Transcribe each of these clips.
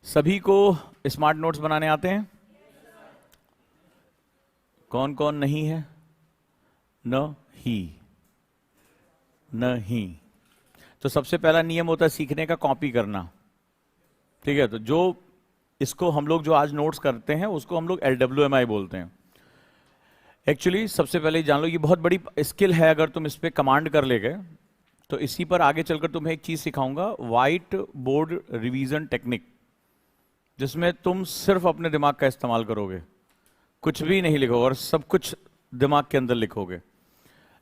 सभी को smart notes बनाने आते हैं? कौन कौन नहीं है? नहीं। तो सबसे पहला नियम होता है सीखने का कॉपी करना। ठीक है, तो जो इसको हम लोग जो आज नोट्स करते हैं उसको हम लोग LWMI बोलते हैं। एक्चुअली सबसे पहले ही जान लो, ये बहुत बड़ी स्किल है। अगर तुम इस पे कमांड कर ले गए तो इसी पर आगे चलकर तुम्हें एक चीज सिखाऊंगा, व्हाइट बोर्ड रिवीजन टेक्निक, जिसमें तुम सिर्फ अपने दिमाग का इस्तेमाल करोगे, कुछ भी नहीं लिखोगे और सब कुछ दिमाग के अंदर लिखोगे।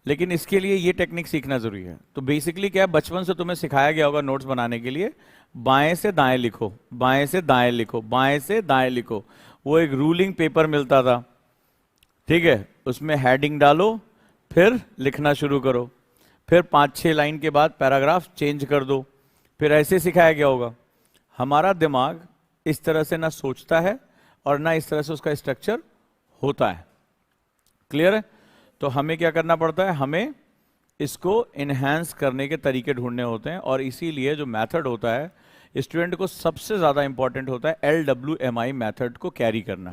लेकिन इसके लिए ये टेक्निक सीखना जरूरी है। तो बेसिकली क्या है, बचपन से तुम्हें सिखाया गया होगा नोट्स बनाने के लिए, बाएं से दाएं लिखो, बाएं से दाएं लिखो, बाएं से दाएं लिखो। वो एक रूलिंग पेपर मिलता था, ठीक है, उसमें हेडिंग डालो, फिर लिखना शुरू करो, फिर 5-6 लाइन के बाद पैराग्राफ चेंज कर दो, फिर ऐसे सिखाया गया होगा। हमारा दिमाग इस तरह से ना सोचता है और ना इस तरह से उसका स्ट्रक्चर होता है। क्लियर है? तो हमें क्या करना पड़ता है, हमें इसको इनहेंस करने के तरीके ढूंढने होते हैं। और इसीलिए जो मेथड होता है, स्टूडेंट को सबसे ज्यादा इंपॉर्टेंट होता है LWMI मेथड को कैरी करना।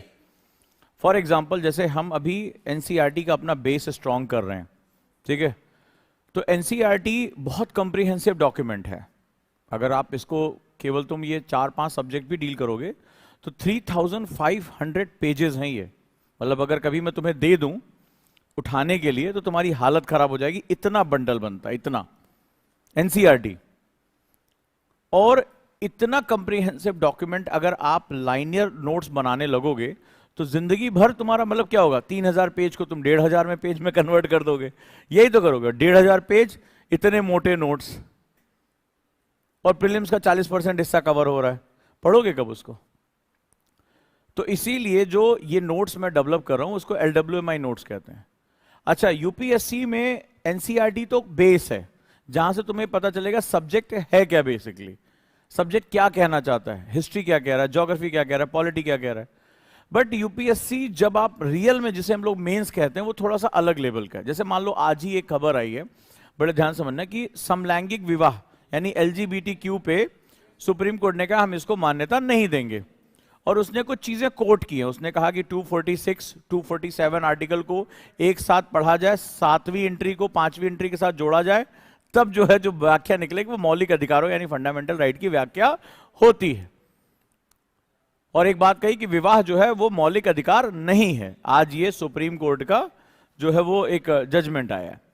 फॉर एग्जाम्पल, जैसे हम अभी NCERT का अपना बेस स्ट्रॉन्ग कर रहे हैं, ठीक है, तो NCERT बहुत कॉम्प्रिहेंसिव डॉक्यूमेंट है। अगर आप इसको केवल तुम ये 4-5 सब्जेक्ट भी डील करोगे तो 3500 पेजेस हैं ये। मतलब अगर कभी मैं तुम्हें दे दूं उठाने के लिए तो तुम्हारी हालत खराब हो जाएगी, इतना बंडल बनता है, इतना NCERT। और इतना कॉम्प्रिहेंसिव डॉक्यूमेंट अगर आप लाइनियर नोट्स बनाने लगोगे तो जिंदगी भर तुम्हारा मतलब क्या होगा, 3000 पेज को तुम 1500 में पेज में कन्वर्ट कर दोगे। यही तो करोगे, 1500 पेज, इतने मोटे नोट्स, और प्रीलिम्स का 40% हिस्सा कवर हो रहा है, पढ़ोगे कब उसको? तो इसीलिए जो ये नोट्स मैं डेवलप कर रहा हूं उसको LWMI नोट्स कहते हैं। अच्छा, यूपीएससी में NCERT तो बेस है, जहां से तुम्हें पता चलेगा सब्जेक्ट है क्या, बेसिकली सब्जेक्ट क्या कहना चाहता है, हिस्ट्री क्या कह रहा है, ज्योग्राफी क्या कह रहा है, पॉलिटी क्या कह रहा है। बट यूपीएससी जब आप रियल में, जिसे हम लोग मेंस कहते हैं, वो थोड़ा सा अलग लेवल का है। जैसे मान लो आज ही एक खबर आई है, बड़े ध्यान समझना, कि समलैंगिक विवाह यानी LGBTQ पे सुप्रीम कोर्ट ने कहा हम इसको मान्यता नहीं देंगे। और उसने कुछ चीजें कोट की हैं। उसने कहा कि 246, 247 आर्टिकल को एक साथ पढ़ा जाए, 7वीं एंट्री को 5वीं एंट्री के साथ जोड़ा जाए, तब जो है जो व्याख्या निकलेगी वो मौलिक अधिकारों यानी फंडामेंटल राइट की व्याख्या होती है। और एक बात कही कि विवाह जो है वो मौलिक अधिकार नहीं है। आज ये सुप्रीम कोर्ट का जो है वो एक जजमेंट आया है।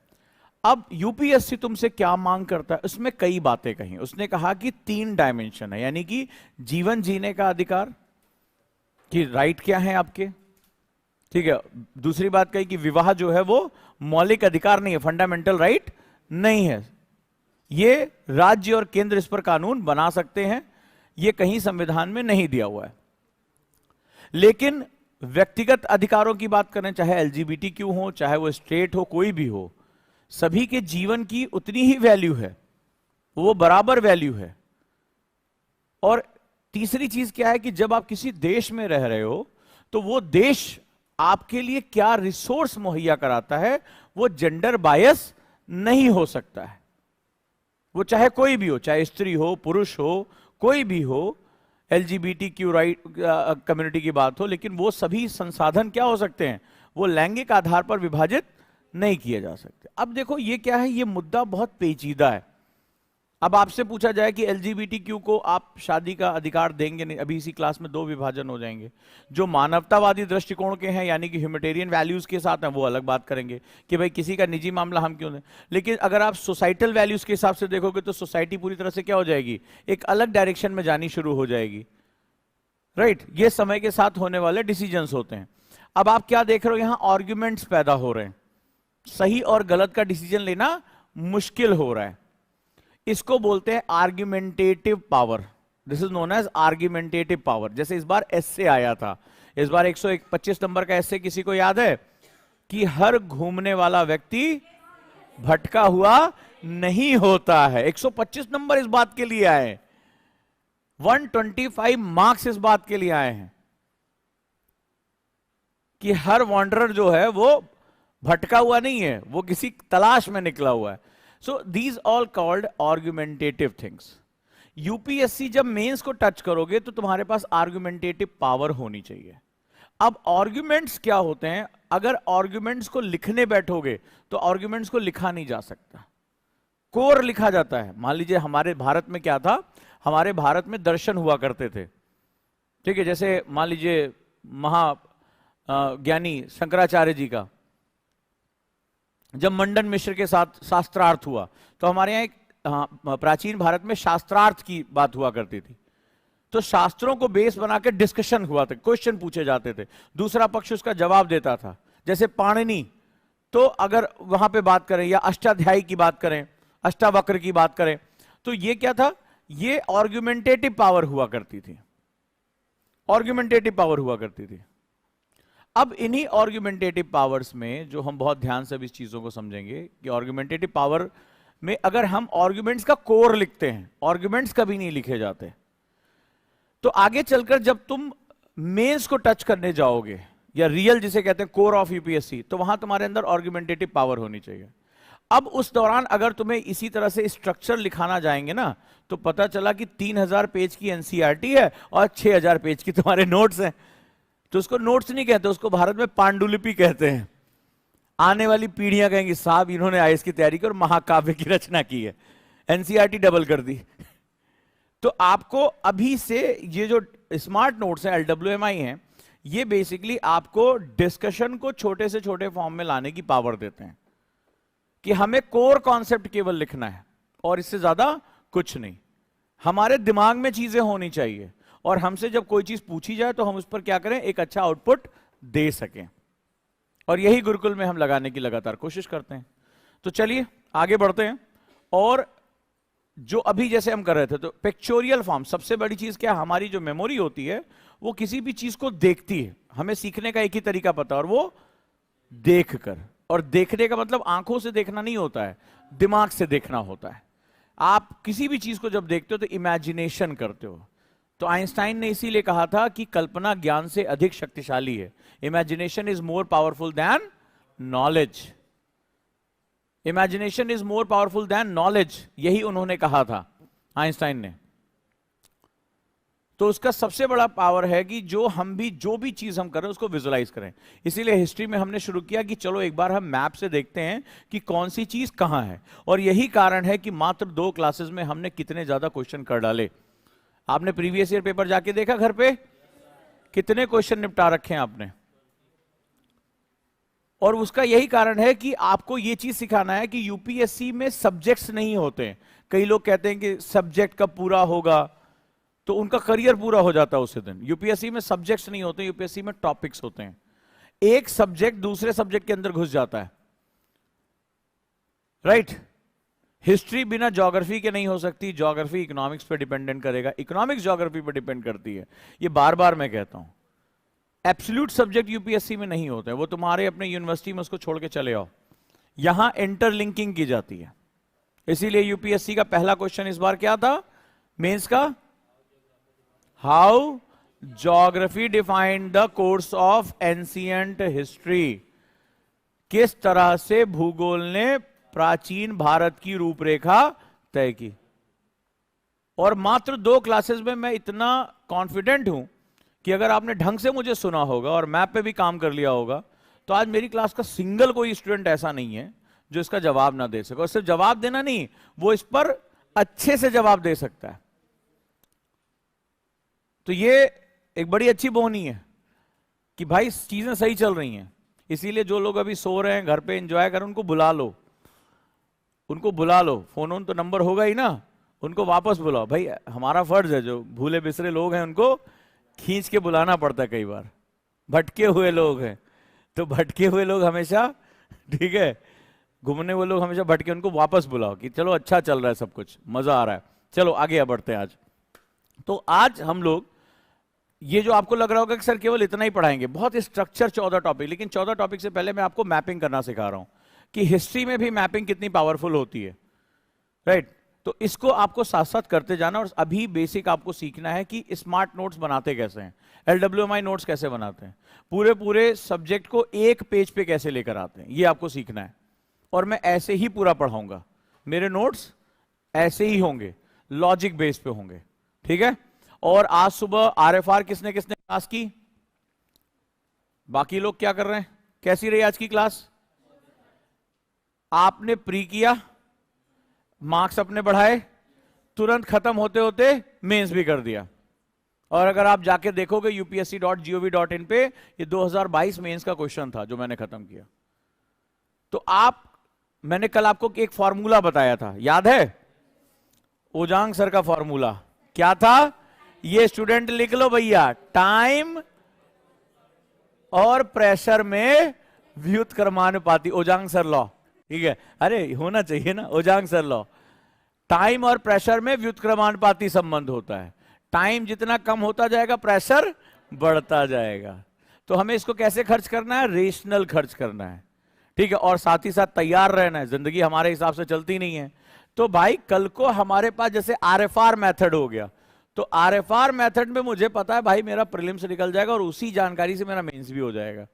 अब यूपीएससी तुमसे क्या मांग करता है, उसमें कई बातें कही। उसने कहा कि 3 डायमेंशन है, यानी कि जीवन जीने का अधिकार, कि राइट क्या है आपके, ठीक है। दूसरी बात कही कि विवाह जो है वो मौलिक अधिकार नहीं है, फंडामेंटल राइट नहीं है, ये राज्य और केंद्र इस पर कानून बना सकते हैं, ये कहीं संविधान में नहीं दिया हुआ है। लेकिन व्यक्तिगत अधिकारों की बात करें, चाहे LGBTQ हो, चाहे वो स्ट्रेट हो, कोई भी हो, सभी के जीवन की उतनी ही वैल्यू है, वो बराबर वैल्यू है। और तीसरी चीज क्या है कि जब आप किसी देश में रह रहे हो तो वो देश आपके लिए क्या रिसोर्स मुहैया कराता है वो जेंडर बायस नहीं हो सकता है। वो चाहे कोई भी हो, चाहे स्त्री हो, पुरुष हो, कोई भी हो, LGBTQ राइट कम्युनिटी की बात हो, लेकिन वो सभी संसाधन क्या हो सकते हैं, वो लैंगिक आधार पर विभाजित नहीं किए जा सकते। अब देखो ये क्या है, ये मुद्दा बहुत पेचीदा है। अब आपसे पूछा जाए कि LGBTQ को आप शादी का अधिकार देंगे नहीं, अभी इसी क्लास में 2 विभाजन हो जाएंगे। जो मानवतावादी दृष्टिकोण के हैं यानी कि ह्यूमैनिटेरियन वैल्यूज के साथ हैं वो अलग बात करेंगे कि भाई किसी का निजी मामला हम क्यों दें। लेकिन अगर आप सोसाइटल वैल्यूज के हिसाब से देखोगे तो सोसाइटी पूरी तरह से क्या हो जाएगी, एक अलग डायरेक्शन में जानी शुरू हो जाएगी, राइट। ये समय के साथ होने वाले डिसीजंस होते हैं। अब आप क्या देख रहे हो, यहां आर्ग्यूमेंट्स पैदा हो रहे हैं, सही और गलत का डिसीजन लेना मुश्किल हो रहा है। इसको बोलते हैं argumentative power. This is known as argumentative power. जैसे इस बार एस्से आया था, इस बार 125 नंबर का एस्से, किसी को याद है कि हर घूमने वाला व्यक्ति भटका हुआ नहीं होता है। 125 नंबर इस बात के लिए आए, 125 मार्क्स इस बात के लिए आए हैं कि हर वॉन्डरर जो है वो भटका हुआ नहीं है, वो किसी तलाश में निकला हुआ है। So these all called argumentative things. UPSC जब मेंस को टच करोगे तो तुम्हारे पास आर्गुमेंटेटिव पावर होनी चाहिए। अब आर्गुमेंट्स क्या होते हैं, अगर आर्गुमेंट्स को लिखने बैठोगे तो आर्गुमेंट्स को लिखा नहीं जा सकता, कोर लिखा जाता है। मान लीजिए हमारे भारत में क्या था, हमारे भारत में दर्शन हुआ करते थे, ठीक है। जैसे मान लीजिए ज्ञानी शंकराचार्य जी का जब मंडन मिश्र के साथ शास्त्रार्थ हुआ, तो हमारे यहाँ एक प्राचीन भारत में शास्त्रार्थ की बात हुआ करती थी। तो शास्त्रों को बेस बना के डिस्कशन हुआ था, क्वेश्चन पूछे जाते थे, दूसरा पक्ष उसका जवाब देता था। जैसे पाणिनि, तो अगर वहां पे बात करें या अष्टाध्यायी की बात करें, अष्टावक्र की बात करें, तो ये क्या था, ये आर्गुमेंटेटिव पावर हुआ करती थी, आर्गुमेंटेटिव पावर हुआ करती थी। अब इन्हीं आर्गुमेंटेटिव पावर्स में जो हम बहुत ध्यान से अब इस चीजों को समझेंगे कि आर्गुमेंटेटिव पावर में अगर हम आर्गुमेंट्स का कोर लिखते हैं, आर्गुमेंट्स कभी नहीं लिखे जाते, तो आगे चलकर जब तुम मेंस को टच करने जाओगे या रियल जिसे कहते हैं कोर ऑफ यूपीएससी, तो वहां तुम्हारे अंदर आर्गुमेंटेटिव पावर होनी चाहिए। अब उस दौरान अगर तुम्हें इसी तरह से स्ट्रक्चर लिखाना जाएंगे ना, तो पता चला कि 3000 पेज की एनसीईआरटी है और 6000 पेज की तुम्हारे नोट्स हैं, तो उसको नोट्स नहीं कहते, उसको भारत में पांडुलिपि कहते हैं। आने वाली पीढ़ियां कहेंगी साहब इन्होंने आईएएस की तैयारी की और महाकाव्य की रचना की है, एनसीईआरटी डबल कर दी। तो आपको अभी से ये जो स्मार्ट नोट्स हैं, एलडब्ल्यूएमआई हैं, ये बेसिकली आपको डिस्कशन को छोटे से छोटे फॉर्म में लाने की पावर देते हैं कि हमें कोर कॉन्सेप्ट केवल लिखना है और इससे ज्यादा कुछ नहीं। हमारे दिमाग में चीजें होनी चाहिए और हमसे जब कोई चीज पूछी जाए तो हम उस पर क्या करें, एक अच्छा आउटपुट दे सकें, और यही गुरुकुल में हम लगाने की लगातार कोशिश करते हैं। तो चलिए आगे बढ़ते हैं। और जो अभी जैसे हम कर रहे थे, तो पिक्चोरियल फॉर्म, सबसे बड़ी चीज क्या, हमारी जो मेमोरी होती है वो किसी भी चीज को देखती है। हमें सीखने का एक ही तरीका पता है और वो देखकर, और देखने का मतलब आंखों से देखना नहीं होता है, दिमाग से देखना होता है। आप किसी भी चीज को जब देखते हो तो इमेजिनेशन करते हो। तो आइंस्टाइन ने इसीलिए कहा था कि कल्पना ज्ञान से अधिक शक्तिशाली है, imagination is more powerful than knowledge, imagination is more powerful than knowledge, यही उन्होंने कहा था आइंस्टाइन ने। तो उसका सबसे बड़ा पावर है कि जो भी चीज हम करें उसको विजुलाइज करें। इसीलिए हिस्ट्री में हमने शुरू किया कि चलो एक बार हम मैप से देखते हैं कि कौन सी चीज कहां है, और यही कारण है कि मात्र 2 क्लासेस में हमने कितने ज्यादा क्वेश्चन कर डाले। आपने प्रीवियस ईयर पेपर जाके देखा घर पे, कितने क्वेश्चन निपटा रखे हैं आपने, और उसका यही कारण है कि आपको यह चीज सिखाना है कि यूपीएससी में सब्जेक्ट्स नहीं होते हैं। कई लोग कहते हैं कि सब्जेक्ट कब पूरा होगा, तो उनका करियर पूरा हो जाता है उसी दिन। यूपीएससी में सब्जेक्ट्स नहीं होते, यूपीएससी में टॉपिक्स होते हैं। एक सब्जेक्ट दूसरे सब्जेक्ट के अंदर घुस जाता है, राइट। हिस्ट्री बिना ज्योग्राफी के नहीं हो सकती, ज्योग्राफी इकोनॉमिक्स पे डिपेंडेंट करेगा, इकोनॉमिक्स ज्योग्राफी पे डिपेंड करती है। ये बार बार मैं कहता हूं, एब्सोल्यूट सब्जेक्ट यूपीएससी में नहीं होते, वो तुम्हारे अपने यूनिवर्सिटी में उसको छोड़ के चले आओ। यहां इंटरलिंकिंग की जाती है। इसीलिए यूपीएससी का पहला क्वेश्चन इस बार क्या था मेंस का, how geography defined the course of ancient history, किस तरह से भूगोल ने प्राचीन भारत की रूपरेखा तय की। और मात्र 2 क्लासेस में मैं इतना कॉन्फिडेंट हूं कि अगर आपने ढंग से मुझे सुना होगा और मैप पे भी काम कर लिया होगा, तो आज मेरी क्लास का सिंगल कोई स्टूडेंट ऐसा नहीं है जो इसका जवाब ना दे सके। और सिर्फ जवाब देना नहीं, वो इस पर अच्छे से जवाब दे सकता है। तो ये एक बड़ी अच्छी बोहनी है कि भाई चीजें सही चल रही हैं। इसीलिए जो लोग अभी सो रहे हैं, घर पे एंजॉय करें, उनको बुला लो, उनको बुला लो। फोन तो नंबर होगा ही ना, उनको वापस बुलाओ। भाई हमारा फर्ज है, जो भूले बिसरे लोग हैं उनको खींच के बुलाना पड़ता है कई बार, भटके हुए लोग हैं, तो भटके हुए लोग हमेशा, ठीक है, घूमने हुए लोग हमेशा भटके, उनको वापस बुलाओ कि चलो अच्छा चल रहा है, सब कुछ मजा आ रहा है, चलो आगे बढ़ते हैं आज। तो आज हम लोग, ये जो आपको लग रहा होगा कि सर केवल इतना ही पढ़ाएंगे, बहुत स्ट्रक्चर 14 टॉपिक, लेकिन 14 टॉपिक से पहले मैं आपको मैपिंग करना सिखा रहा हूं कि हिस्ट्री में भी मैपिंग कितनी पावरफुल होती है, राइट। तो इसको आपको साथ साथ करते जाना। और अभी बेसिक आपको सीखना है कि स्मार्ट नोट्स बनाते कैसे हैं, एलडब्ल्यूएमआई नोट्स कैसे बनाते हैं, पूरे सब्जेक्ट को एक पेज पे कैसे लेकर आते हैं, ये आपको सीखना है। और मैं ऐसे ही पूरा पढ़ाऊंगा, मेरे नोट्स ऐसे ही होंगे। लॉजिक बेस पे होंगे, ठीक है। और आज सुबह आरएफआर किसने किसने क्लास की? बाकी लोग क्या कर रहे हैं? कैसी रही आज की क्लास? आपने प्री किया, मार्क्स अपने बढ़ाए, तुरंत खत्म होते होते मेंस भी कर दिया। और अगर आप जाके देखोगे upsc.gov.in पे, ये 2022 मेंस का क्वेश्चन था जो मैंने खत्म किया। तो मैंने कल आपको एक फॉर्मूला बताया था, याद है? ओजांग सर का फॉर्मूला क्या था? ये स्टूडेंट लिख लो भैया, टाइम और प्रेशर में व्युत्क्रमानुपाती, ओजांग सर लॉ, ठीक है। अरे होना चाहिए ना, ओजांग सर लॉ। टाइम और प्रेशर में व्युत्क्रमानुपाती संबंध होता है। टाइम जितना कम होता जाएगा प्रेशर बढ़ता जाएगा। तो हमें इसको कैसे खर्च करना है? रेशनल खर्च करना है, ठीक है। और साथ ही साथ तैयार रहना है, जिंदगी हमारे हिसाब से चलती नहीं है। तो भाई कल को हमारे पास जैसे आरएफआर मेथड हो गया, तो आरएफआर मेथड में मुझे पता है भाई मेरा प्रीलिम्स निकल जाएगा और उसी जानकारी से मेरा मेंस भी हो जाएगा।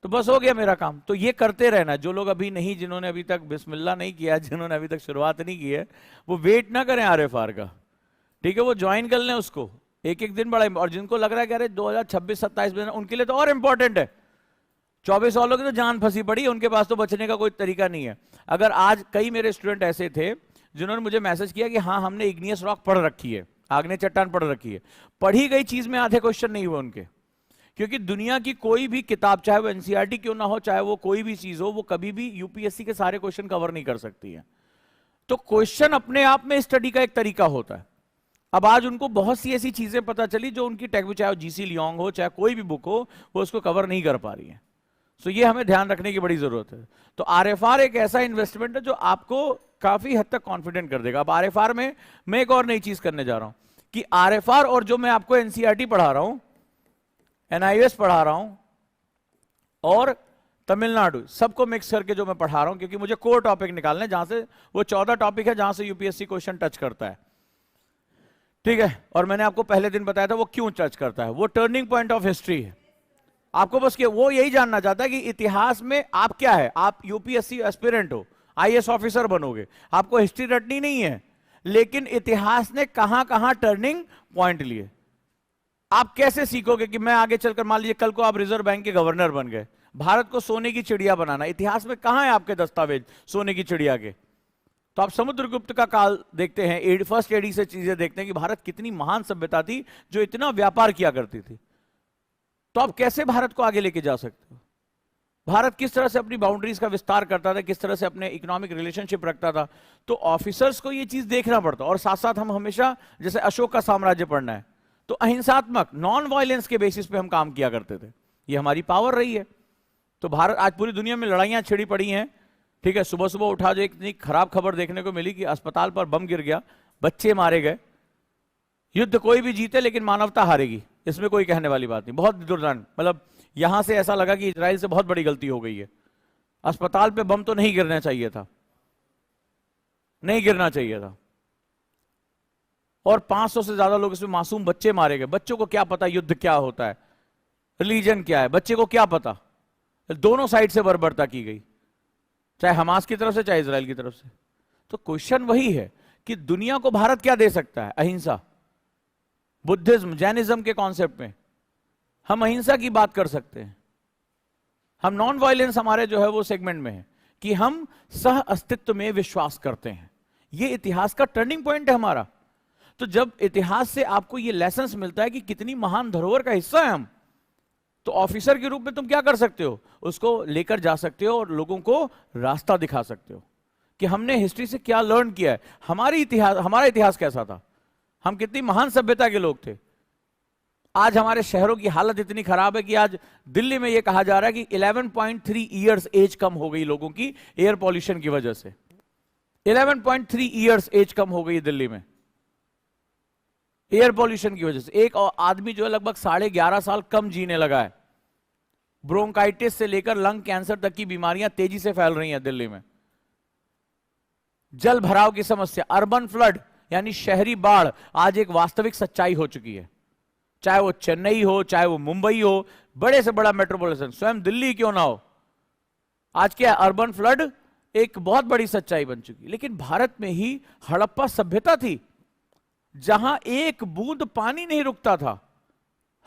तो बस हो गया मेरा काम। तो ये करते रहना। जो लोग अभी नहीं, जिन्होंने अभी तक बिस्मिल्लाह नहीं किया, जिन्होंने अभी तक शुरुआत नहीं की है, वो वेट ना करें आरएफआर का, ठीक है। वो ज्वाइन कर लें उसको, एक एक दिन बड़ा। और जिनको लग रहा है कि अरे 2026-27 में, उनके लिए तो और इंपॉर्टेंट है। 24 वालों की तो जान फंसी पड़ी है, उनके पास तो बचने का कोई तरीका नहीं है। अगर आज कई मेरे स्टूडेंट ऐसे थे जिन्होंने मुझे मैसेज किया कि हाँ हमने इग्नियस रॉक पढ़ रखी है, आग्नेय चट्टान पढ़ रखी है, पढ़ी गई चीज में आधे क्वेश्चन नहीं हुए उनके। क्योंकि दुनिया की कोई भी किताब, चाहे वो एनसीईआरटी क्यों ना हो, चाहे वो कोई भी चीज हो, वो कभी भी यूपीएससी के सारे क्वेश्चन कवर नहीं कर सकती है। तो क्वेश्चन अपने आप में स्टडी का एक तरीका होता है। अब आज उनको बहुत सी ऐसी चीजें पता चली जो उनकी टेक्स्ट बुक, चाहे जीसी लियोंग हो, चाहे कोई भी बुक हो, वो उसको कवर नहीं कर पा रही है। तो ये हमें ध्यान रखने की बड़ी जरूरत है। तो आरएफआर एक ऐसा इन्वेस्टमेंट है जो आपको काफी हद तक कॉन्फिडेंट कर देगा। अब आरएफआर में मैं एक और नई चीज करने जा रहा हूं कि आरएफआर और जो मैं आपको एनसीईआरटी पढ़ा रहा हूं, एनआईएस पढ़ा रहा हूं और तमिलनाडु, सबको मिक्स करके जो मैं पढ़ा रहा हूं, क्योंकि मुझे कोर टॉपिक निकालने, जहां से वो 14 टॉपिक है जहां से यूपीएससी क्वेश्चन टच करता है, ठीक है। और मैंने आपको पहले दिन बताया था वो क्यों टच करता है। वो टर्निंग पॉइंट ऑफ हिस्ट्री है। आपको बस वो यही जानना चाहता है कि इतिहास में आप क्या है। आप यूपीएससी एस्पिरेंट हो, आईएएस ऑफिसर बनोगे, आपको हिस्ट्री रटनी नहीं है, लेकिन इतिहास ने कहां कहां टर्निंग पॉइंट लिए। आप कैसे सीखोगे कि मैं आगे चलकर, मान लीजिए कल को आप रिजर्व बैंक के गवर्नर बन गए, भारत को सोने की चिड़िया बनाना, इतिहास में कहां है आपके दस्तावेज सोने की चिड़िया के? तो आप समुद्रगुप्त का काल देखते हैं, फर्स्ट एडी से चीजें देखते हैं कि भारत कितनी महान सभ्यता थी जो इतना व्यापार किया करती थी। तो आप कैसे भारत को आगे लेके जा सकते हो? भारत किस तरह से अपनी बाउंड्रीज का विस्तार करता था, किस तरह से अपने इकोनॉमिक रिलेशनशिप रखता था। तो ऑफिसर्स को ये चीज देखना पड़ता। और साथ साथ हम हमेशा, जैसे अशोक का साम्राज्य पढ़ना है, तो अहिंसात्मक, नॉन वायलेंस के बेसिस पे हम काम किया करते थे। ये हमारी पावर रही है। तो भारत, आज पूरी दुनिया में लड़ाइयां छिड़ी पड़ी हैं, ठीक है। सुबह सुबह उठा जो इतनी खराब खबर देखने को मिली कि अस्पताल पर बम गिर गया, बच्चे मारे गए। युद्ध कोई भी जीते लेकिन मानवता हारेगी, इसमें कोई कहने वाली बात नहीं। बहुत दुर्दान, मतलब यहां से ऐसा लगा कि इजराइल से बहुत बड़ी गलती हो गई है। अस्पताल पे बम तो नहीं गिरना चाहिए था, नहीं गिरना चाहिए था। और 500 से ज्यादा लोग इसमें मासूम बच्चे मारे गए। बच्चों को क्या पता युद्ध क्या होता है, रिलीजन क्या है, बच्चे को क्या पता। दोनों साइड से बर्बरता की गई, चाहे हमास की तरफ से चाहे इजराइल की तरफ से। तो क्वेश्चन वही है कि दुनिया को भारत क्या दे सकता है? अहिंसा। बुद्धिज्म, जैनिज्म के कॉन्सेप्ट में हम अहिंसा की बात कर सकते हैं। हम नॉन वायलेंस, हमारे जो है वो सेगमेंट में है कि हम सह अस्तित्व में विश्वास करते हैं। ये इतिहास का टर्निंग पॉइंट है हमारा। तो जब इतिहास से आपको ये लेसन्स मिलता है कि कितनी महान धरोहर का हिस्सा है हम, तो ऑफिसर के रूप में तुम क्या कर सकते हो? उसको लेकर जा सकते हो और लोगों को रास्ता दिखा सकते हो कि हमने हिस्ट्री से क्या लर्न किया है। हमारा इतिहास कैसा था, हम कितनी महान सभ्यता के लोग थे। आज हमारे शहरों की हालत इतनी खराब है कि आज दिल्ली में यह कहा जा रहा है कि 11.3 ईयर्स एज कम हो गई लोगों की एयर पॉल्यूशन की वजह से। 11.3 ईयर्स एज कम हो गई दिल्ली में एयर पॉल्यूशन की वजह से। एक आदमी जो है लगभग 11.5 साल कम जीने लगा है। ब्रोंकाइटिस से लेकर लंग कैंसर तक की बीमारियां तेजी से फैल रही हैं दिल्ली में। जल भराव की समस्या, अर्बन फ्लड यानी शहरी बाढ़, आज एक वास्तविक सच्चाई हो चुकी है। चाहे वो चेन्नई हो, चाहे वो मुंबई हो, बड़े से बड़ा मेट्रोपॉलिटन, स्वयं दिल्ली क्यों ना हो, आज क्या है? अर्बन फ्लड एक बहुत बड़ी सच्चाई बन चुकी। लेकिन भारत में ही हड़प्पा सभ्यता थी जहां एक बूंद पानी नहीं रुकता था,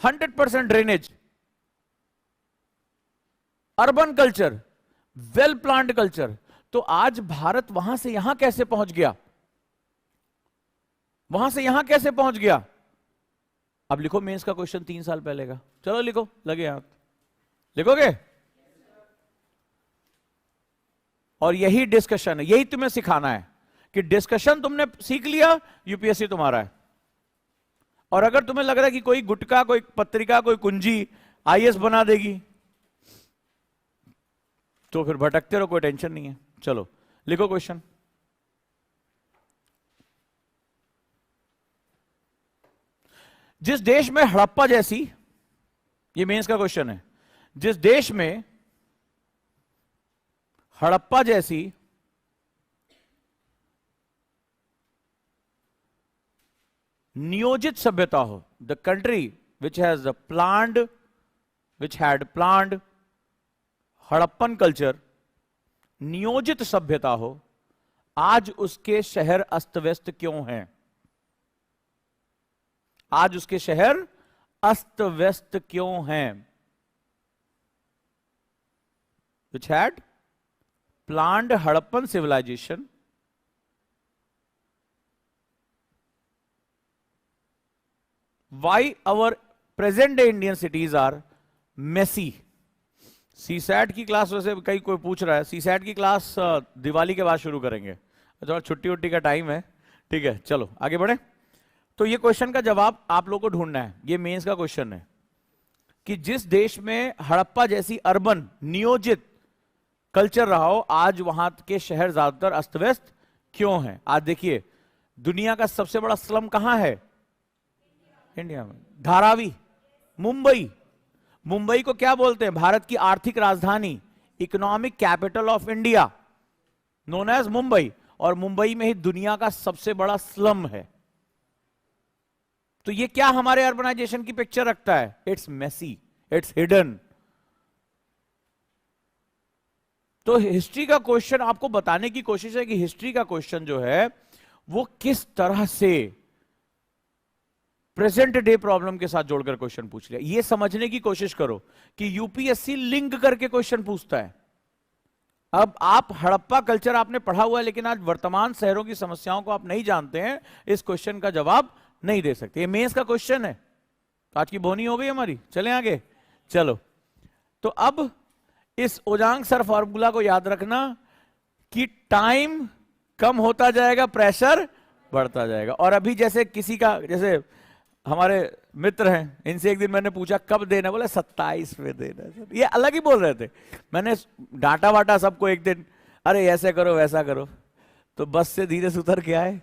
100% drainage, urban culture, well planned culture. तो आज भारत वहां से यहां कैसे पहुंच गया, वहां से यहां कैसे पहुंच गया? अब लिखो मेंस का क्वेश्चन 3 साल पहले का, चलो लिखो, लगे हाथ, लिखोगे? और यही डिस्कशन है, यही तुम्हें सिखाना है कि डिस्कशन तुमने सीख लिया, यूपीएससी तुम्हारा है। और अगर तुम्हें लग रहा है कि कोई गुटका, कोई पत्रिका, कोई कुंजी आईएएस बना देगी, तो फिर भटकते रहो, कोई टेंशन नहीं है। चलो लिखो क्वेश्चन। जिस देश में हड़प्पा जैसी, ये मेंस का क्वेश्चन है, जिस देश में हड़प्पा जैसी नियोजित सभ्यता हो, the country which has had planned Harappan culture, नियोजित सभ्यता हो, आज उसके शहर अस्त व्यस्त क्यों हैं? आज उसके शहर अस्त व्यस्त क्यों हैं? Which had planned Harappan civilization, why our present day Indian cities are messy. CSAT की क्लास वैसे कहीं कोई पूछ रहा है, सीसैट की क्लास दिवाली के बाद शुरू करेंगे, थोड़ा छुट्टी उट्टी का टाइम है, ठीक है। चलो आगे बढ़े। तो ये क्वेश्चन का जवाब आप लोगों को ढूंढना है, ये मेंस का क्वेश्चन है कि जिस देश में हड़प्पा जैसी अर्बन नियोजित कल्चर रहा हो, आज वहां के शहर ज्यादातर अस्त व्यस्त क्यों हैं? आज देखिए दुनिया का सबसे बड़ा स्लम कहां है? इंडिया में। धारावी, मुंबई। मुंबई को क्या बोलते हैं? भारत की आर्थिक राजधानी, economic capital of India, known as Mumbai. और मुंबई में ही दुनिया का सबसे बड़ा स्लम है। तो ये क्या हमारे अर्बनाइजेशन की पिक्चर रखता है? It's messy, it's hidden. तो हिस्ट्री का क्वेश्चन आपको बताने की कोशिश है कि हिस्ट्री का क्वेश्चन जो है वो किस तरह से प्रेजेंट डे प्रॉब्लम के साथ जोड़कर क्वेश्चन पूछ लिया। ये समझने की कोशिश करो कि यूपीएससी लिंक करके क्वेश्चन पूछता है। अब आप हड़प्पा कल्चर आपने पढ़ा हुआ है, लेकिन आज वर्तमान शहरों की समस्याओं को आप नहीं जानते हैं, इस क्वेश्चन का जवाब नहीं दे सकते। ये मेंस का क्वेश्चन है। तो आज की बोनी हो गई हमारी, चलें आगे। चलो, तो अब इस ओजांग सर फॉर्मूला को याद रखना कि टाइम कम होता जाएगा, प्रेशर बढ़ता जाएगा। और अभी जैसे किसी का, जैसे हमारे मित्र हैं, इनसे एक दिन मैंने पूछा कब देना, बोले 27 में देना। ये अलग ही बोल रहे थे। मैंने डांटा वाटा सबको एक दिन, अरे ऐसे करो वैसा करो, तो बस से धीरे से उतर के आए।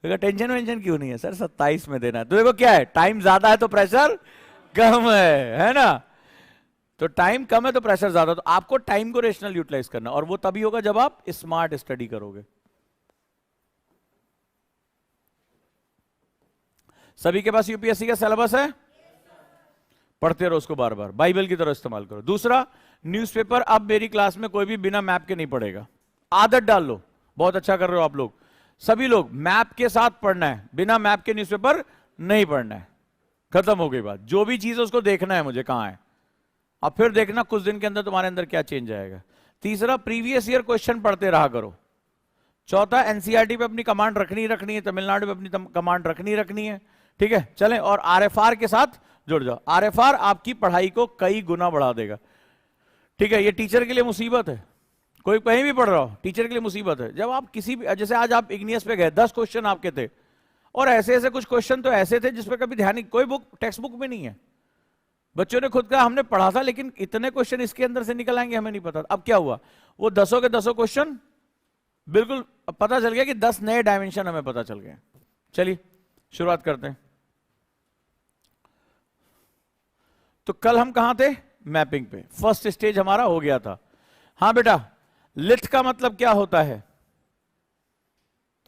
टेंशन वेंशन क्यों नहीं है सर, 27 में देना है। तो देखो क्या है, टाइम ज्यादा है तो प्रेशर कम है ना? तो टाइम कम है तो प्रेशर ज्यादा। तो आपको टाइम को रेशनल यूटिलाइज करना, और वो तभी होगा जब आप स्मार्ट स्टडी करोगे। सभी के पास यूपीएससी का सिलेबस है? पढ़ते रहो उसको बार बार, बाइबल की तरह इस्तेमाल करो। दूसरा, न्यूज़पेपर अब मेरी क्लास में कोई भी बिना मैप के नहीं पढ़ेगा। आदत डाल लो, बहुत अच्छा कर रहे हो आप लोग। सभी लोग मैप के साथ पढ़ना है, बिना मैप के न्यूज़पेपर नहीं पढ़ना है। खत्म हो गई बात। जो भी चीज है उसको देखना है मुझे कहां है, अब फिर देखना कुछ दिन के अंदर तुम्हारे अंदर क्या चेंज आएगा। तीसरा, प्रीवियस ईयर क्वेश्चन पढ़ते रहा करो। चौथा, एनसीईआरटी पे अपनी कमांड रखनी है, तमिलनाडु पे अपनी कमांड रखनी है, ठीक है। चलें, और आरएफआर के साथ जुड़ जाओ। आरएफआर आपकी पढ़ाई को कई गुना बढ़ा देगा, ठीक है। ये टीचर के लिए मुसीबत है, कोई कहीं भी पढ़ रहा हो, टीचर के लिए मुसीबत है। जब आप किसी भी, जैसे आज आप इग्नियस पे गए, 10 क्वेश्चन आपके थे, और ऐसे ऐसे कुछ क्वेश्चन तो ऐसे थे जिसपे कभी ध्यान नहीं, कोई बुक टेक्स्ट बुक में नहीं है। बच्चों ने खुद कहा हमने पढ़ा था, लेकिन इतने क्वेश्चन इसके अंदर से निकल आएंगे हमें नहीं पता। अब क्या हुआ, वो 10 के 10 क्वेश्चन बिल्कुल पता चल गया कि 10 नए डायमेंशन हमें पता चल गए। चलिए शुरुआत करते हैं। तो कल हम कहां थे? मैपिंग पे। फर्स्ट स्टेज हमारा हो गया था। हाँ बेटा, लिथ का मतलब क्या होता है?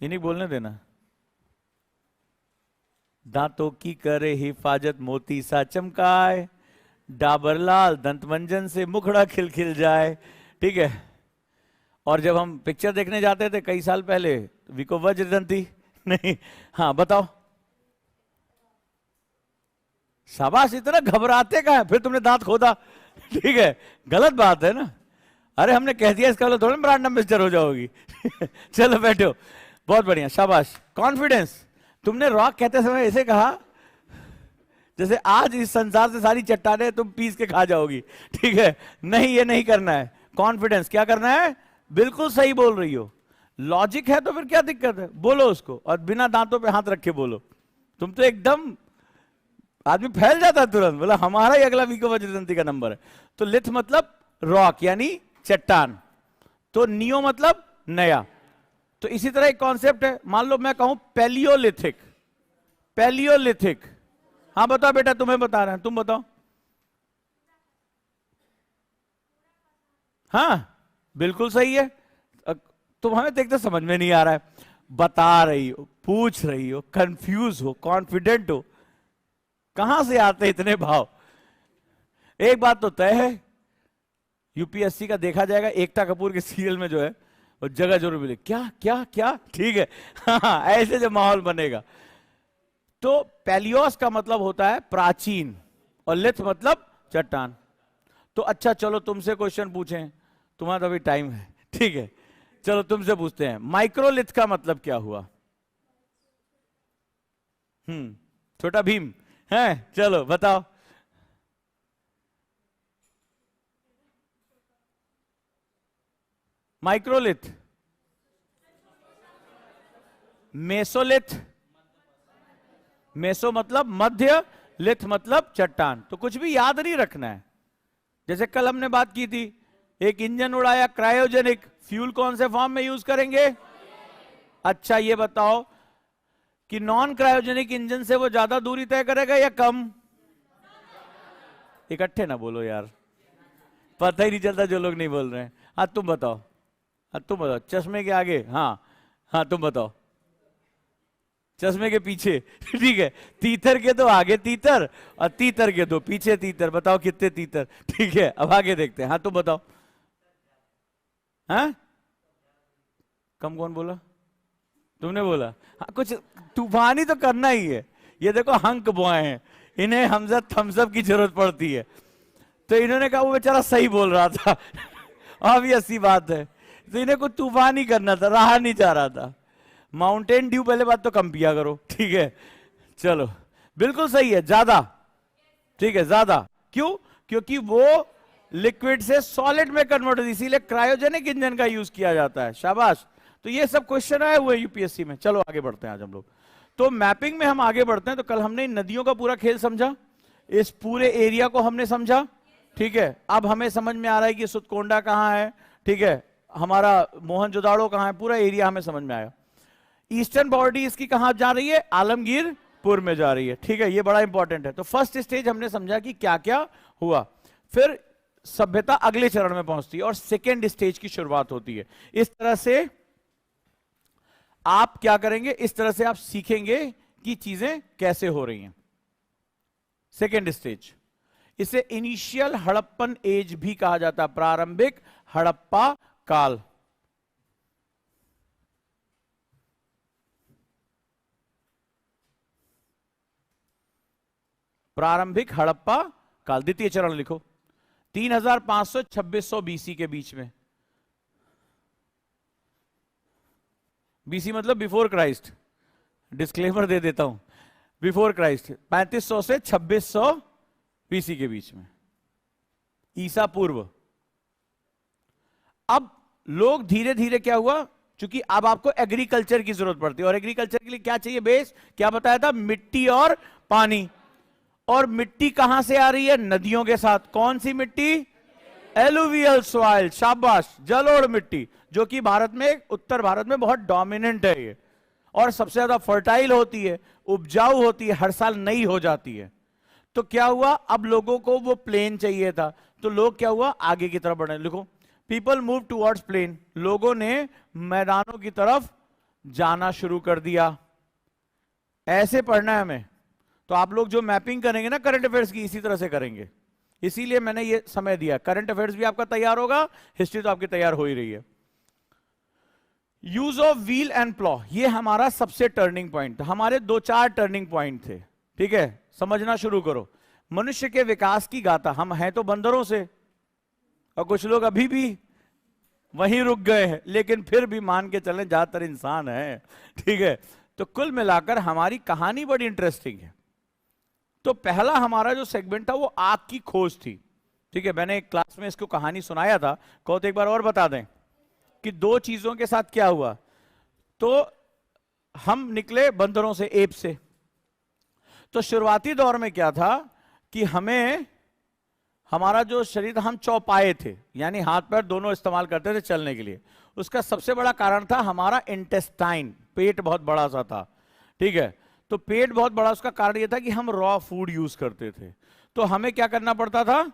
ये नहीं बोलने देना। दांतों की करे हिफाजत, मोती सा चमकाए, डाबर लाल दंत मंजन से मुखड़ा खिलखिल जाए, ठीक है। और जब हम पिक्चर देखने जाते थे कई साल पहले, विको वज्रदंती नहीं, हाँ बताओ। शाबाश, इतना घबराते का है, फिर तुमने दांत खोदा, ठीक है, गलत बात है ना। अरे हमने कह दिया इसका थोड़ा ब्रांड एम्बेसडर हो जाओगी। चलो बैठो, बहुत बढ़िया, शाबाश। कॉन्फिडेंस, तुमने रॉक कहते समय ऐसे कहा जैसे आज इस संसार से सारी चट्टानें तुम पीस के खा जाओगी, ठीक है, नहीं ये नहीं करना है। कॉन्फिडेंस क्या करना है, बिल्कुल सही बोल रही हो, लॉजिक है तो फिर क्या दिक्कत है, बोलो उसको, और बिना दांतों पे हाथ रखे बोलो। तुम तो एकदम, आदमी फैल जाता है तुरंत, बोला हमारा ही अगला विको वज्रदंती का नंबर है। तो लिथ मतलब रॉक यानी चट्टान, तो नियो मतलब नया। तो इसी तरह एक कॉन्सेप्ट है, मान लो मैं कहूं पैलियोलिथिक, पैलियोलिथिक, हाँ बताओ बेटा, तुम्हें बता रहे हैं, तुम बताओ। हाँ बिल्कुल सही है, तुम्हें देखते समझ में नहीं आ रहा है, बता रही हो, पूछ रही हो, कंफ्यूज हो, कॉन्फिडेंट हो, कहां से आते इतने भाव। एक बात तो तय है, यूपीएससी का देखा जाएगा, एकता कपूर के सीरियल में जो है वो जगह जरूर मिले, क्या क्या क्या, ठीक है, हाँ ऐसे जो माहौल बनेगा। तो पैलियोस का मतलब होता है प्राचीन, और लिथ मतलब चट्टान। तो अच्छा चलो तुमसे क्वेश्चन पूछें, तुम्हारा तो अभी टाइम है, ठीक है, चलो तुमसे पूछते हैं, माइक्रोलिथ का मतलब क्या हुआ। छोटा भीम है, चलो बताओ। माइक्रोलिथ, मेसोलिथ, मेसो मतलब मध्य, लिथ मतलब चट्टान। तो कुछ भी याद नहीं रखना है, जैसे कल हमने बात की थी, एक इंजन उड़ाया क्रायोजेनिक, फ्यूल कौन से फॉर्म में यूज करेंगे। अच्छा ये बताओ कि नॉन क्रायोजेनिक इंजन से वो ज्यादा दूरी तय करेगा या कम। इकट्ठे ना बोलो यार, पता ही नहीं चलता जो लोग नहीं बोल रहे हैं। हाँ तुम बताओ, हाँ तुम बताओ, चश्मे के आगे, हाँ हाँ तुम बताओ, चश्मे के पीछे, ठीक है, तीतर के दो आगे तीतर और तीतर के दो पीछे तीतर, बताओ कितने तीतर, ठीक है, अब आगे देखते हैं। हाँ तुम बताओ। हाँ कम कौन बोला, तुमने बोला। हाँ कुछ तूफानी तो करना ही है। ये देखो हंक बॉय हैं, इन्हें हमजा थम्सअप की जरूरत पड़ती है, तो इन्होंने कहा वो बेचारा सही बोल रहा था, ऑब्वियस सी बात है, तो इन्हें कुछ तूफान ही करना था, रहा नहीं जा रहा था। माउंटेन ड्यू पहले बात तो कम पिया करो, ठीक है, चलो बिल्कुल सही है, ज्यादा, ठीक है ज्यादा, क्यों, क्योंकि वो लिक्विड से सॉलिड में कन्वर्ट होती है, इसीलिए क्रायोजेनिक इंजन का यूज किया जाता है। शाबाश, तो ये सब क्वेश्चन आए हुए यूपीएससी में। चलो आगे बढ़ते हैं आज हम लोग, तो मैपिंग में हम आगे बढ़ते हैं। तो कल हमने नदियों का पूरा खेल समझा, इस पूरे एरिया को हमने समझा, ठीक है। अब हमें समझ में आ रहा है कि सुतकोंडा कहां है, ठीक है, हमारा मोहनजोदाड़ो कहां है, पूरा एरिया हमें समझ में आया। ईस्टर्न बॉर्डर इसकी कहां जा रही है, आलमगीरपुर में जा रही है, ठीक है, ये बड़ा इंपॉर्टेंट है। तो फर्स्ट स्टेज हमने समझा कि क्या क्या हुआ, फिर सभ्यता अगले चरण में पहुंचती है और सेकेंड स्टेज की शुरुआत होती है। इस तरह से आप क्या करेंगे, इस तरह से आप सीखेंगे कि चीजें कैसे हो रही हैं। सेकेंड स्टेज, इसे इनिशियल हड़प्पन एज भी कहा जाता है, प्रारंभिक हड़प्पा काल। प्रारंभिक हड़प्पा काल, द्वितीय चरण लिखो, 3500-2600 बीसी के बीच में। बीसी मतलब बिफोर क्राइस्ट, डिस्क्लेमर दे देता हूं, बिफोर क्राइस्ट 3500 से 2600 बीसी के बीच में, ईसा पूर्व। अब लोग धीरे धीरे क्या हुआ, क्योंकि अब आपको एग्रीकल्चर की जरूरत पड़ती है, और एग्रीकल्चर के लिए क्या चाहिए, बेस, क्या बताया था, मिट्टी और पानी। और मिट्टी कहां से आ रही है, नदियों के साथ। कौन सी मिट्टी, एलुवियल सॉइल, शाबाश, जलोढ़ मिट्टी, जो कि भारत में, उत्तर भारत में बहुत डोमिनेंट है ये, और सबसे ज्यादा फर्टाइल होती है, उपजाऊ होती है, हर साल नई हो जाती है। तो क्या हुआ, अब लोगों को वो प्लेन चाहिए था, तो लोग क्या हुआ, आगे की तरफ बढ़े। लिखो, पीपल मूव टुवर्ड्स प्लेन, लोगों ने मैदानों की तरफ जाना शुरू कर दिया। ऐसे पढ़ना है हमें, तो आप लोग जो मैपिंग करेंगे ना करंट अफेयर्स की, इसी तरह से करेंगे, इसीलिए मैंने ये समय दिया। करंट अफेयर्स भी आपका तैयार होगा, हिस्ट्री तो आपकी तैयार हो ही रही है। Use of wheel and plough, ये हमारा सबसे टर्निंग पॉइंट था। हमारे दो चार टर्निंग पॉइंट थे, ठीक है, समझना शुरू करो। मनुष्य के विकास की गाथा, हम हैं तो बंदरों से, और कुछ लोग अभी भी वहीं रुक गए हैं, लेकिन फिर भी मान के चलें ज्यादातर इंसान है, ठीक है। तो कुल मिलाकर हमारी कहानी बड़ी इंटरेस्टिंग है। तो पहला हमारा जो सेगमेंट था वो आग की खोज थी, ठीक है। मैंने एक क्लास में इसको कहानी सुनाया था, कहो तो एक बार और बता दें कि दो चीजों के साथ क्या हुआ। तो हम निकले बंदरों से, एप से। तो शुरुआती दौर में क्या था कि हमें, हमारा जो शरीर, हम चौपाए थे, यानी हाथ पैर दोनों इस्तेमाल करते थे चलने के लिए। उसका सबसे बड़ा कारण था हमारा इंटेस्टाइन, पेट बहुत बड़ा सा था, ठीक है। तो पेट बहुत बड़ा, उसका कारण यह था कि हम रॉ फूड यूज करते थे। तो हमें क्या करना पड़ता था,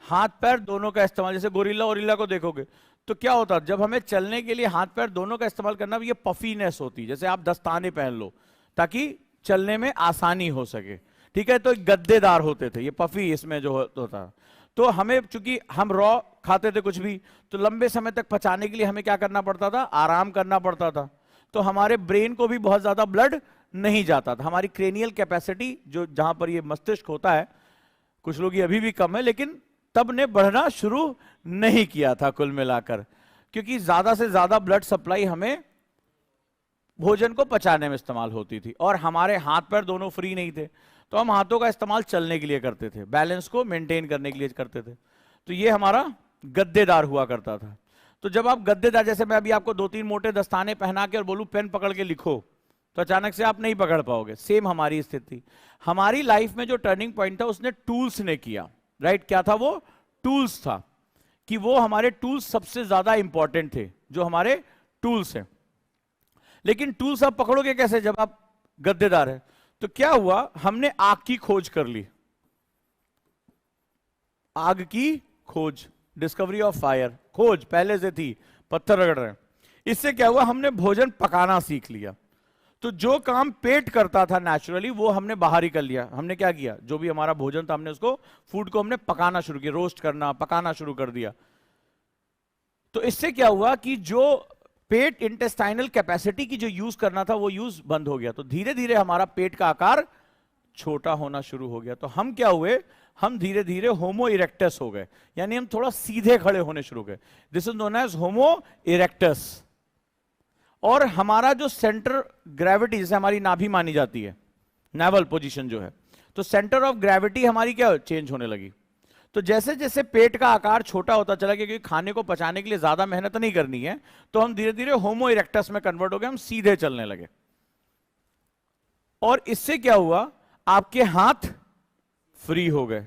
हाथ पैर दोनों का इस्तेमाल। जैसे गोरिल्ला ओरिल्ला को देखोगे तो क्या होता, जब हमें चलने के लिए हाथ पैर दोनों का इस्तेमाल करना, ये पफीनेस होती, जैसे आप दस्ताने पहन लो ताकि चलने में आसानी हो सके, ठीक है। तो गद्देदार होते थे ये पफी, इसमें जो होता। तो हमें, चूंकि हम रॉ खाते थे कुछ भी, तो लंबे समय तक पचाने के लिए हमें क्या करना पड़ता था, आराम करना पड़ता था। तो हमारे ब्रेन को भी बहुत ज्यादा ब्लड नहीं जाता था। हमारी क्रेनियल कैपेसिटी, जो जहां पर ये मस्तिष्क होता है, कुछ लोग ये अभी भी कम है, लेकिन तब ने बढ़ना शुरू नहीं किया था कुल मिलाकर, क्योंकि ज्यादा से ज्यादा ब्लड सप्लाई हमें भोजन को पचाने में इस्तेमाल होती थी, और हमारे हाथ पैर दोनों फ्री नहीं थे। तो हम हाथों का इस्तेमाल चलने के लिए करते थे, बैलेंस को मेंटेन करने के लिए करते थे। तो ये हमारा गद्देदार हुआ करता था। तो जब आप गद्देदार, जैसे मैं अभी आपको दो तीन मोटे दस्ताने पहना के और बोलूं पेन पकड़ के लिखो, तो अचानक से आप नहीं पकड़ पाओगे। सेम हमारी स्थिति। हमारी लाइफ में जो टर्निंग पॉइंट था, उसने टूल्स ने किया, राइट। क्या था वो, टूल्स था, कि वो हमारे टूल्स सबसे ज्यादा इंपॉर्टेंट थे, जो हमारे टूल्स हैं। लेकिन टूल्स आप पकड़ोगे कैसे जब आप गद्देदार है। तो क्या हुआ, हमने आग की खोज कर ली, आग की खोज, डिस्कवरी ऑफ फायर, खोज पहले से थी, पत्थर रगड़ रहे हैं। इससे क्या हुआ, हमने भोजन पकाना सीख लिया। तो जो काम पेट करता था नेचुरली, वो हमने बाहर ही कर लिया। हमने क्या किया, जो भी हमारा भोजन था, हमने उसको, फूड को हमने पकाना शुरू किया, रोस्ट करना, पकाना शुरू कर दिया। तो इससे क्या हुआ कि जो पेट, इंटेस्टाइनल कैपेसिटी की जो यूज करना था, वो यूज बंद हो गया। तो धीरे धीरे हमारा पेट का आकार छोटा होना शुरू हो गया। तो हम क्या हुए, हम धीरे धीरे होमो इरेक्टस हो गए, यानी हम थोड़ा सीधे खड़े होने शुरू गए। This is known as homo erectus. और हमारा जो सेंटर ग्रेविटी, जैसे हमारी नाभि मानी जाती है, नेवल पोजीशन जो है, तो सेंटर ऑफ ग्रेविटी हमारी क्या चेंज होने लगी। तो जैसे जैसे पेट का आकार छोटा होता चला गया, क्योंकि खाने को पचाने के लिए ज्यादा मेहनत नहीं करनी है, तो हम धीरे धीरे होमो इरेक्टस में कन्वर्ट हो गए, हम सीधे चलने लगे। और इससे क्या हुआ, आपके हाथ फ्री हो गए।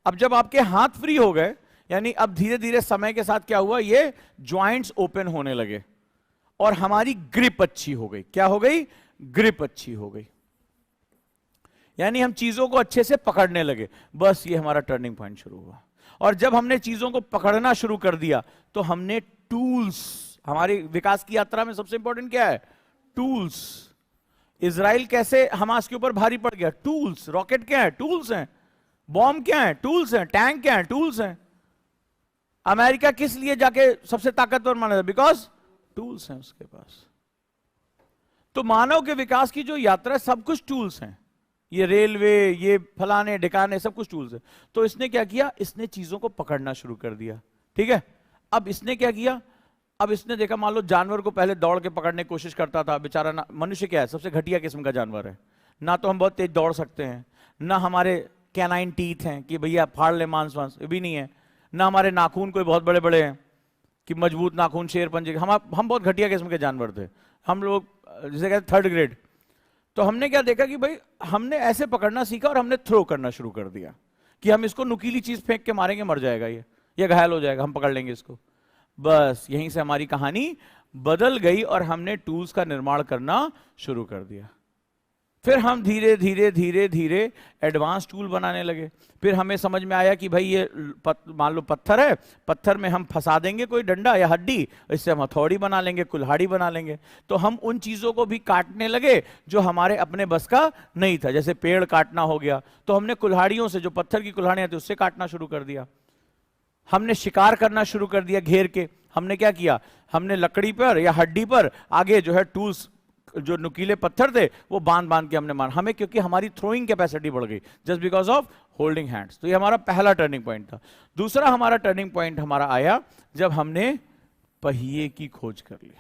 अब जब आपके हाथ फ्री हो गए, यानी अब धीरे धीरे समय के साथ क्या हुआ, ये ज्वाइंट्स ओपन होने लगे और हमारी ग्रिप अच्छी हो गई। क्या हो गई, ग्रिप अच्छी हो गई, यानी हम चीजों को अच्छे से पकड़ने लगे। बस ये हमारा टर्निंग पॉइंट शुरू हुआ। और जब हमने चीजों को पकड़ना शुरू कर दिया, तो हमने टूल्स, हमारी विकास की यात्रा में सबसे इंपॉर्टेंट क्या है, टूल्स। इजराइल कैसे हमास के ऊपर भारी पड़ गया, टूल्स। रॉकेट क्या है, टूल्स हैं। बॉम्ब क्या है, टूल्स हैं। टैंक क्या है, टूल्स हैं। अमेरिका किस लिए जाके सबसे ताकतवर माना था, बिकॉज टूल्स हैं उसके पास। तो मानव के विकास की जो यात्रा है, सब कुछ टूल्स हैं। ये रेलवे, ये फलाने ढिकाने, सब कुछ टूल्स है। तो इसने क्या किया, इसने चीजों को पकड़ना शुरू कर दिया, ठीक है। अब इसने क्या किया, अब इसने देखा, मान लो जानवर को पहले दौड़ के पकड़ने की कोशिश करता था बेचारा ना। मनुष्य क्या है, सबसे घटिया किस्म का जानवर है। ना तो हम बहुत तेज दौड़ सकते हैं, ना हमारे कैनाइन टीथ हैं कि भैया फाड़ ले मांस वांस, ये भी नहीं है। ना हमारे नाखून कोई बहुत बड़े बड़े हैं कि मजबूत नाखून, शेर पंजे। हम बहुत घटिया किस्म के जानवर थे हम लोग, जिसे कहते थर्ड ग्रेड। तो हमने क्या देखा कि भाई हमने ऐसे पकड़ना सीखा और हमने थ्रो करना शुरू कर दिया कि हम इसको नुकीली चीज फेंक के मारेंगे, मर जाएगा ये घायल हो जाएगा, हम पकड़ लेंगे इसको। बस यहीं से हमारी कहानी बदल गई और हमने टूल्स का निर्माण करना शुरू कर दिया। फिर हम धीरे धीरे धीरे धीरे एडवांस टूल बनाने लगे। फिर हमें समझ में आया कि भाई ये मान लो पत्थर है, पत्थर में हम फंसा देंगे कोई डंडा या हड्डी, इससे हम हथौड़ी बना लेंगे, कुल्हाड़ी बना लेंगे। तो हम उन चीजों को भी काटने लगे जो हमारे अपने बस का नहीं था। जैसे पेड़ काटना हो गया, तो हमने कुल्हाड़ियों से, जो पत्थर की कुल्हाड़ियां थी, उससे काटना शुरू कर दिया। हमने शिकार करना शुरू कर दिया घेर के, हमने क्या किया, हमने लकड़ी पर या हड्डी पर आगे जो है टूल्स, जो नुकीले पत्थर थे वो बांध बांध के हमने मारा, हमें क्योंकि हमारी थ्रोइंग कैपेसिटी बढ़ गई just because of holding hands. तो ये हमारा पहला टर्निंग पॉइंट था। दूसरा हमारा टर्निंग पॉइंट हमारा आया जब हमने पहिए की खोज कर ली।